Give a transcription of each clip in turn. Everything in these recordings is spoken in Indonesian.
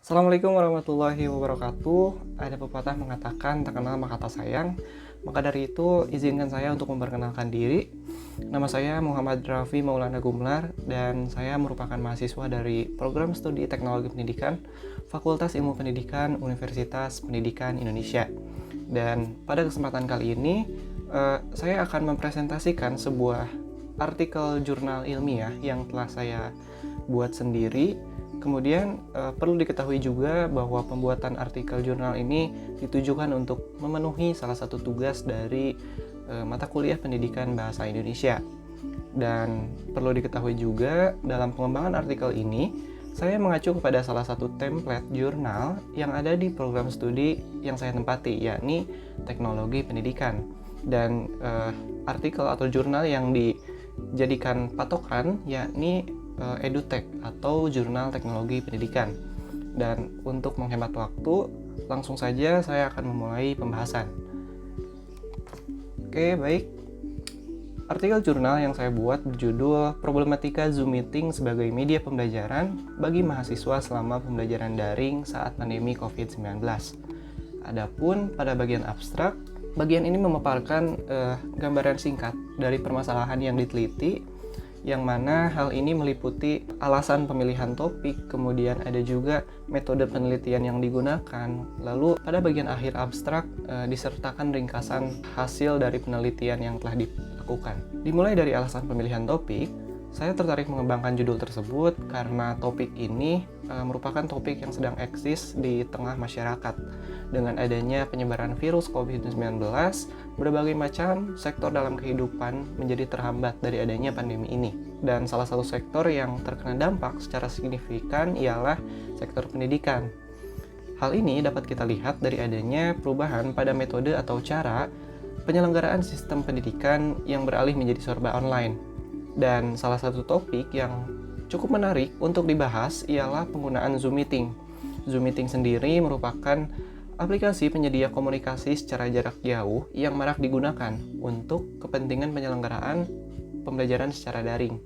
Assalamualaikum warahmatullahi wabarakatuh. Ada pepatah mengatakan tak kenal maka tak sayang. Maka dari itu izinkan saya untuk memperkenalkan diri. Nama saya Muhammad Raffi Maulana Gumlar dan saya merupakan mahasiswa dari Program Studi Teknologi Pendidikan Fakultas Ilmu Pendidikan Universitas Pendidikan Indonesia. Dan pada kesempatan kali ini saya akan mempresentasikan sebuah artikel jurnal ilmiah yang telah saya buat sendiri. Kemudian perlu diketahui juga bahwa pembuatan artikel jurnal ini ditujukan untuk memenuhi salah satu tugas dari mata kuliah pendidikan bahasa Indonesia. Dan perlu diketahui juga dalam pengembangan artikel ini, saya mengacu kepada salah satu template jurnal yang ada di program studi yang saya tempati, yakni Teknologi Pendidikan. Dan artikel atau jurnal yang dijadikan patokan yakni EduTech atau Jurnal Teknologi Pendidikan. Dan untuk menghemat waktu, langsung saja saya akan memulai pembahasan. Oke, baik. Artikel jurnal yang saya buat berjudul Problematika Zoom Meeting sebagai Media Pembelajaran bagi Mahasiswa selama Pembelajaran Daring saat Pandemi COVID-19. Adapun pada bagian abstrak, bagian ini memaparkan gambaran singkat dari permasalahan yang diteliti, yang mana hal ini meliputi alasan pemilihan topik, kemudian ada juga metode penelitian yang digunakan. Lalu pada bagian akhir abstrak disertakan ringkasan hasil dari penelitian yang telah dilakukan. Dimulai dari alasan pemilihan topik, saya tertarik mengembangkan judul tersebut karena topik ini merupakan topik yang sedang eksis di tengah masyarakat. Dengan adanya penyebaran virus COVID-19, berbagai macam sektor dalam kehidupan menjadi terhambat dari adanya pandemi ini. Dan salah satu sektor yang terkena dampak secara signifikan ialah sektor pendidikan. Hal ini dapat kita lihat dari adanya perubahan pada metode atau cara penyelenggaraan sistem pendidikan yang beralih menjadi serba online. Dan salah satu topik yang cukup menarik untuk dibahas ialah penggunaan Zoom Meeting. Zoom Meeting sendiri merupakan aplikasi penyedia komunikasi secara jarak jauh yang marak digunakan untuk kepentingan penyelenggaraan pembelajaran secara daring.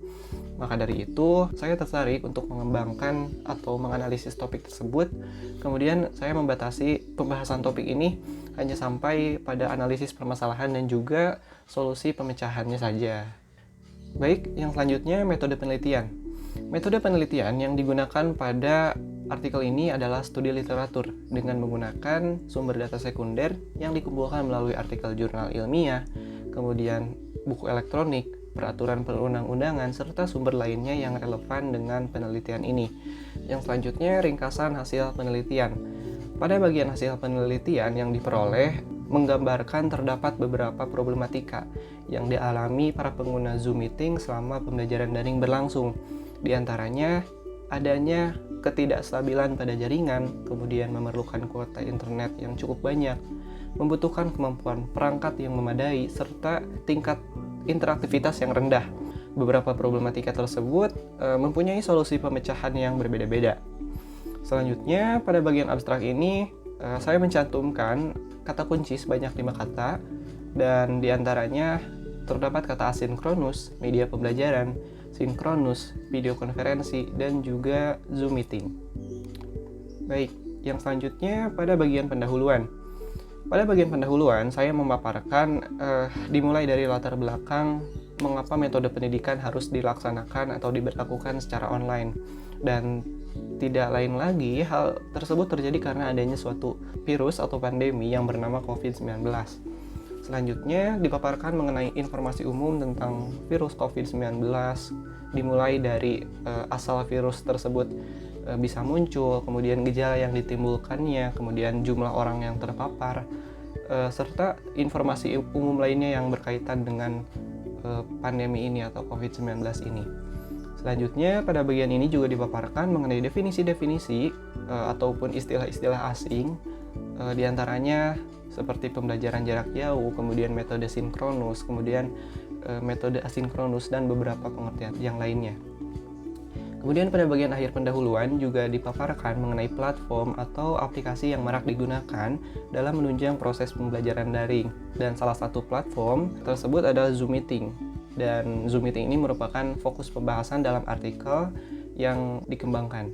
Maka dari itu, saya tertarik untuk mengembangkan atau menganalisis topik tersebut. Kemudian saya membatasi pembahasan topik ini hanya sampai pada analisis permasalahan dan juga solusi pemecahannya saja. Baik, yang selanjutnya metode penelitian. Metode penelitian yang digunakan pada artikel ini adalah studi literatur dengan menggunakan sumber data sekunder yang dikumpulkan melalui artikel jurnal ilmiah, kemudian buku elektronik, peraturan perundang-undangan, serta sumber lainnya yang relevan dengan penelitian ini. Yang selanjutnya, ringkasan hasil penelitian. Pada bagian hasil penelitian yang diperoleh, menggambarkan terdapat beberapa problematika yang dialami para pengguna Zoom Meeting selama pembelajaran daring berlangsung. Di antaranya, adanya ketidakstabilan pada jaringan, kemudian memerlukan kuota internet yang cukup banyak, membutuhkan kemampuan perangkat yang memadai, serta tingkat interaktivitas yang rendah. Beberapa problematika tersebut mempunyai solusi pemecahan yang berbeda-beda. Selanjutnya, pada bagian abstrak ini, saya mencantumkan kata kunci sebanyak 5 kata, dan diantaranya terdapat kata asinkronus, media pembelajaran, sinkronus, video konferensi, dan juga Zoom Meeting. Baik, yang selanjutnya pada bagian pendahuluan. Pada bagian pendahuluan, saya memaparkan dimulai dari latar belakang mengapa metode pendidikan harus dilaksanakan atau diberlakukan secara online. Dan tidak lain lagi, hal tersebut terjadi karena adanya suatu virus atau pandemi yang bernama COVID-19. Selanjutnya, dipaparkan mengenai informasi umum tentang virus COVID-19, dimulai dari asal virus tersebut bisa muncul, kemudian gejala yang ditimbulkannya, kemudian jumlah orang yang terpapar, serta informasi umum lainnya yang berkaitan dengan pandemi ini atau COVID-19 ini. Selanjutnya, pada bagian ini juga dipaparkan mengenai definisi-definisi ataupun istilah-istilah asing, diantaranya seperti pembelajaran jarak jauh, kemudian metode sinkronus, kemudian metode asinkronus, dan beberapa pengertian yang lainnya. Kemudian pada bagian akhir pendahuluan juga dipaparkan mengenai platform atau aplikasi yang marak digunakan dalam menunjang proses pembelajaran daring. Dan salah satu platform tersebut adalah Zoom Meeting. Dan Zoom Meeting ini merupakan fokus pembahasan dalam artikel yang dikembangkan.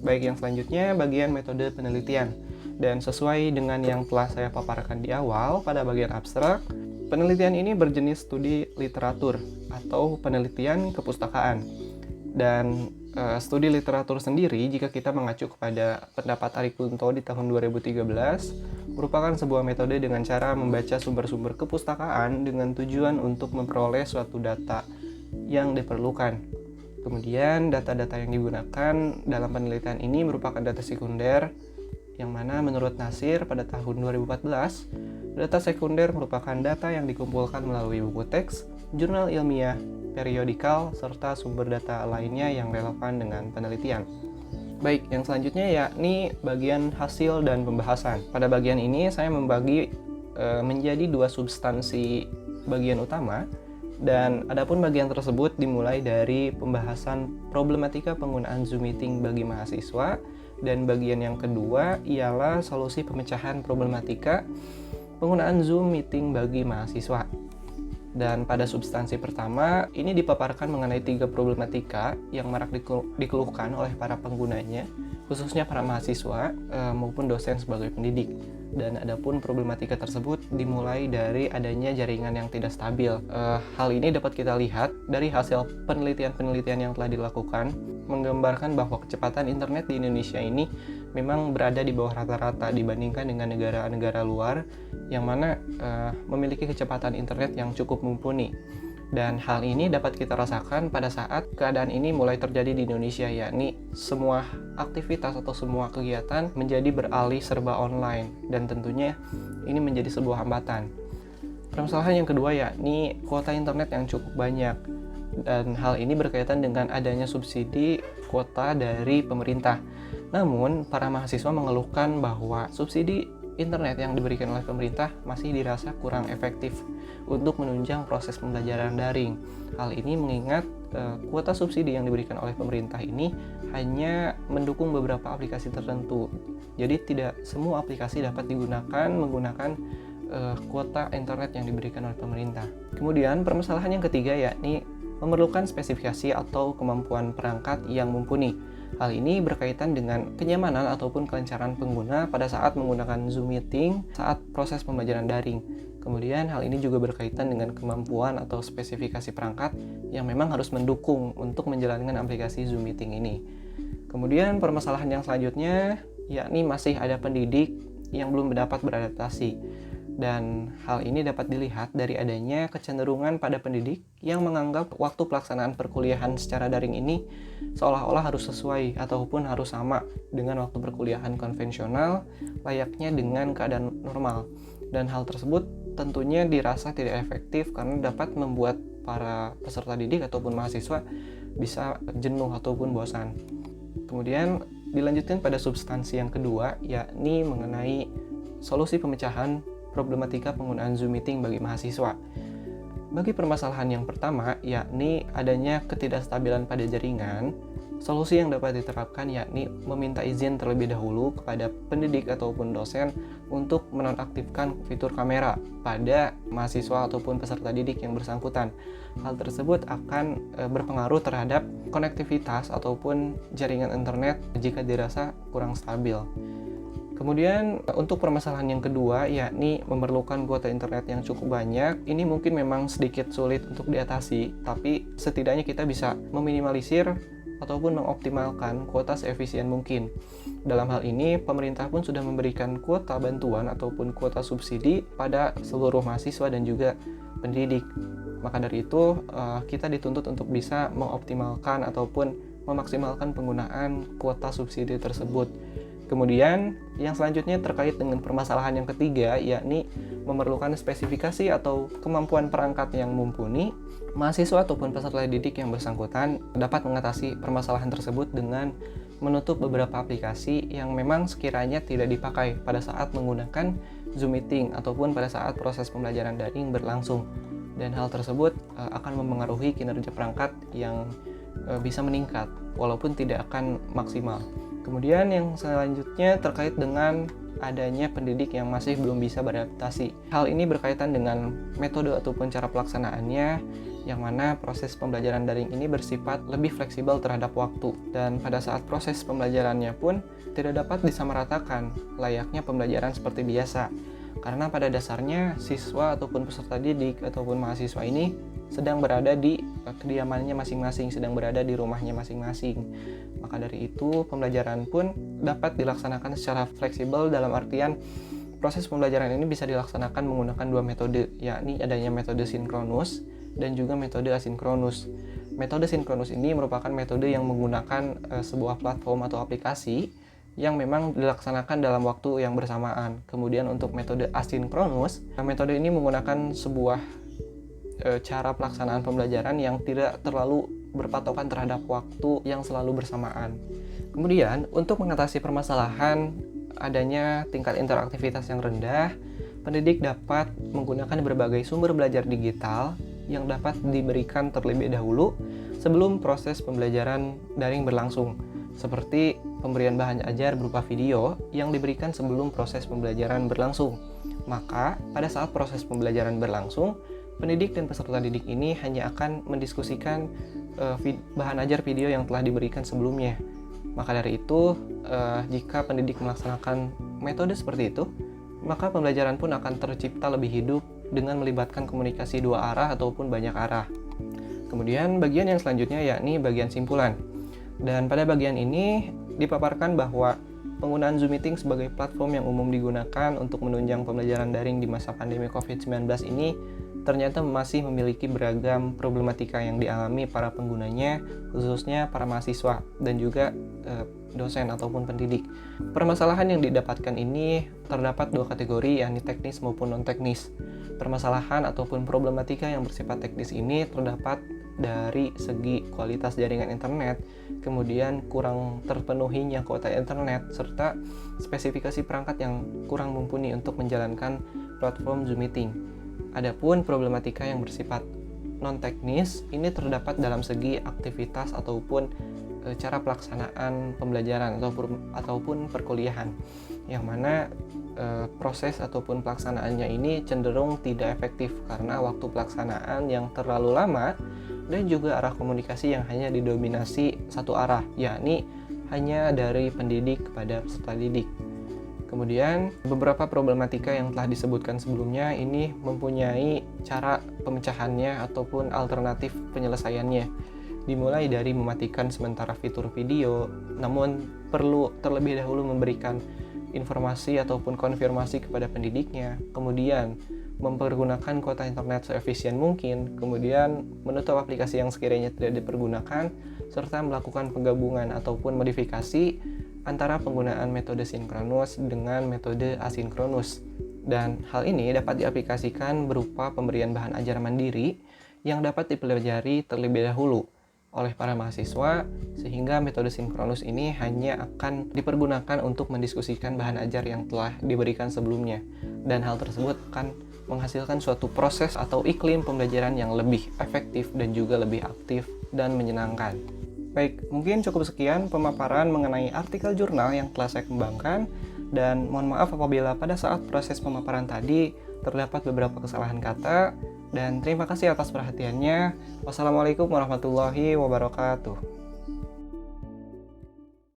Baik, yang selanjutnya bagian metode penelitian. Dan sesuai dengan yang telah saya paparkan di awal pada bagian abstrak, penelitian ini berjenis studi literatur atau penelitian kepustakaan. Dan studi literatur sendiri, jika kita mengacu kepada pendapat Arie Kunto di tahun 2013, merupakan sebuah metode dengan cara membaca sumber-sumber kepustakaan dengan tujuan untuk memperoleh suatu data yang diperlukan. Kemudian data-data yang digunakan dalam penelitian ini merupakan data sekunder, yang mana menurut Nasir pada tahun 2014, data sekunder merupakan data yang dikumpulkan melalui buku teks, jurnal ilmiah, periodikal, serta sumber data lainnya yang relevan dengan penelitian. Baik, yang selanjutnya yakni bagian hasil dan pembahasan. Pada bagian ini saya membagi menjadi dua substansi bagian utama, dan adapun bagian tersebut dimulai dari pembahasan problematika penggunaan Zoom Meeting bagi mahasiswa, dan bagian yang kedua ialah solusi pemecahan problematika penggunaan Zoom Meeting bagi mahasiswa. Dan pada substansi pertama, ini dipaparkan mengenai 3 problematika yang marak dikeluhkan oleh para penggunanya, khususnya para mahasiswa maupun dosen sebagai pendidik. Dan adapun problematika tersebut dimulai dari adanya jaringan yang tidak stabil. Hal ini dapat kita lihat dari hasil penelitian-penelitian yang telah dilakukan, menggambarkan bahwa kecepatan internet di Indonesia ini memang berada di bawah rata-rata dibandingkan dengan negara-negara luar yang mana memiliki kecepatan internet yang cukup mumpuni. Dan hal ini dapat kita rasakan pada saat keadaan ini mulai terjadi di Indonesia, yakni semua aktivitas atau semua kegiatan menjadi beralih serba online, dan tentunya ini menjadi sebuah hambatan. Permasalahan yang kedua yakni kuota internet yang cukup banyak, dan hal ini berkaitan dengan adanya subsidi kuota dari pemerintah. Namun, para mahasiswa mengeluhkan bahwa subsidi internet yang diberikan oleh pemerintah masih dirasa kurang efektif untuk menunjang proses pembelajaran daring. Hal ini mengingat kuota subsidi yang diberikan oleh pemerintah ini hanya mendukung beberapa aplikasi tertentu. Jadi tidak semua aplikasi dapat digunakan menggunakan kuota internet yang diberikan oleh pemerintah. Kemudian permasalahan yang ketiga yakni memerlukan spesifikasi atau kemampuan perangkat yang mumpuni. Hal ini berkaitan dengan kenyamanan ataupun kelancaran pengguna pada saat menggunakan Zoom Meeting saat proses pembelajaran daring. Kemudian hal ini juga berkaitan dengan kemampuan atau spesifikasi perangkat yang memang harus mendukung untuk menjalankan aplikasi Zoom Meeting ini. Kemudian permasalahan yang selanjutnya yakni masih ada pendidik yang belum dapat beradaptasi. Dan hal ini dapat dilihat dari adanya kecenderungan pada pendidik yang menganggap waktu pelaksanaan perkuliahan secara daring ini seolah-olah harus sesuai ataupun harus sama dengan waktu perkuliahan konvensional layaknya dengan keadaan normal. Dan hal tersebut tentunya dirasa tidak efektif karena dapat membuat para peserta didik ataupun mahasiswa bisa jenuh ataupun bosan. Kemudian dilanjutkan pada substansi yang kedua, yakni mengenai solusi pemecahan problematika penggunaan Zoom Meeting bagi mahasiswa. Bagi permasalahan yang pertama, yakni adanya ketidakstabilan pada jaringan, solusi yang dapat diterapkan yakni meminta izin terlebih dahulu kepada pendidik ataupun dosen untuk menonaktifkan fitur kamera pada mahasiswa ataupun peserta didik yang bersangkutan. Hal tersebut akan berpengaruh terhadap konektivitas ataupun jaringan internet jika dirasa kurang stabil. Kemudian untuk permasalahan yang kedua yakni memerlukan kuota internet yang cukup banyak. Ini mungkin memang sedikit sulit untuk diatasi, tapi setidaknya kita bisa meminimalisir ataupun mengoptimalkan kuota seefisien mungkin. Dalam hal ini, pemerintah pun sudah memberikan kuota bantuan ataupun kuota subsidi pada seluruh mahasiswa dan juga pendidik. Maka dari itu, kita dituntut untuk bisa mengoptimalkan ataupun memaksimalkan penggunaan kuota subsidi tersebut. Kemudian, yang selanjutnya terkait dengan permasalahan yang ketiga, yakni memerlukan spesifikasi atau kemampuan perangkat yang mumpuni. Mahasiswa ataupun peserta didik yang bersangkutan dapat mengatasi permasalahan tersebut dengan menutup beberapa aplikasi yang memang sekiranya tidak dipakai pada saat menggunakan Zoom Meeting ataupun pada saat proses pembelajaran daring berlangsung. Dan hal tersebut akan mempengaruhi kinerja perangkat yang bisa meningkat, walaupun tidak akan maksimal. Kemudian yang selanjutnya terkait dengan adanya pendidik yang masih belum bisa beradaptasi. Hal ini berkaitan dengan metode ataupun cara pelaksanaannya yang mana proses pembelajaran daring ini bersifat lebih fleksibel terhadap waktu, dan pada saat proses pembelajarannya pun tidak dapat disamaratakan layaknya pembelajaran seperti biasa, karena pada dasarnya siswa ataupun peserta didik ataupun mahasiswa ini sedang berada di kediamannya masing-masing, sedang berada di rumahnya masing-masing. Maka dari itu pembelajaran pun dapat dilaksanakan secara fleksibel, dalam artian proses pembelajaran ini bisa dilaksanakan menggunakan dua metode, yakni adanya metode sinkronus dan juga metode asinkronus. Metode sinkronus ini merupakan metode yang menggunakan sebuah platform atau aplikasi yang memang dilaksanakan dalam waktu yang bersamaan. Kemudian untuk metode asinkronus, metode ini menggunakan sebuah cara pelaksanaan pembelajaran yang tidak terlalu berpatokan terhadap waktu yang selalu bersamaan. Kemudian untuk mengatasi permasalahan adanya tingkat interaktivitas yang rendah, pendidik dapat menggunakan berbagai sumber belajar digital yang dapat diberikan terlebih dahulu sebelum proses pembelajaran daring berlangsung, seperti pemberian bahan ajar berupa video yang diberikan sebelum proses pembelajaran berlangsung. Maka, pada saat proses pembelajaran berlangsung, pendidik dan peserta didik ini hanya akan mendiskusikan bahan ajar video yang telah diberikan sebelumnya. Maka dari itu, jika pendidik melaksanakan metode seperti itu, maka pembelajaran pun akan tercipta lebih hidup dengan melibatkan komunikasi dua arah ataupun banyak arah. Kemudian bagian yang selanjutnya yakni bagian simpulan. Dan pada bagian ini dipaparkan bahwa penggunaan Zoom Meeting sebagai platform yang umum digunakan untuk menunjang pembelajaran daring di masa pandemi COVID-19 ini ternyata masih memiliki beragam problematika yang dialami para penggunanya, khususnya para mahasiswa dan juga dosen ataupun pendidik. Permasalahan yang didapatkan ini terdapat dua kategori, yakni teknis maupun non-teknis. Permasalahan ataupun problematika yang bersifat teknis ini terdapat dari segi kualitas jaringan internet, kemudian kurang terpenuhinya kuota internet, serta spesifikasi perangkat yang kurang mumpuni untuk menjalankan platform Zoom Meeting. Adapun problematika yang bersifat non-teknis ini terdapat dalam segi aktivitas ataupun cara pelaksanaan pembelajaran ataupun perkuliahan, yang mana proses ataupun pelaksanaannya ini cenderung tidak efektif karena waktu pelaksanaan yang terlalu lama dan juga arah komunikasi yang hanya didominasi satu arah, yakni hanya dari pendidik kepada peserta didik. Kemudian beberapa problematika yang telah disebutkan sebelumnya ini mempunyai cara pemecahannya ataupun alternatif penyelesaiannya. Dimulai dari mematikan sementara fitur video, namun perlu terlebih dahulu memberikan informasi ataupun konfirmasi kepada pendidiknya. Kemudian mempergunakan kuota internet seefisien mungkin, kemudian menutup aplikasi yang sekiranya tidak dipergunakan, serta melakukan penggabungan ataupun modifikasi antara penggunaan metode sinkronus dengan metode asinkronus. Dan hal ini dapat diaplikasikan berupa pemberian bahan ajar mandiri yang dapat dipelajari terlebih dahulu oleh para mahasiswa, sehingga metode sinkronus ini hanya akan dipergunakan untuk mendiskusikan bahan ajar yang telah diberikan sebelumnya. Dan hal tersebut akan menghasilkan suatu proses atau iklim pembelajaran yang lebih efektif dan juga lebih aktif dan menyenangkan. Baik, mungkin cukup sekian pemaparan mengenai artikel jurnal yang telah saya kembangkan, dan mohon maaf apabila pada saat proses pemaparan tadi terdapat beberapa kesalahan kata, dan terima kasih atas perhatiannya. Wassalamualaikum warahmatullahi wabarakatuh.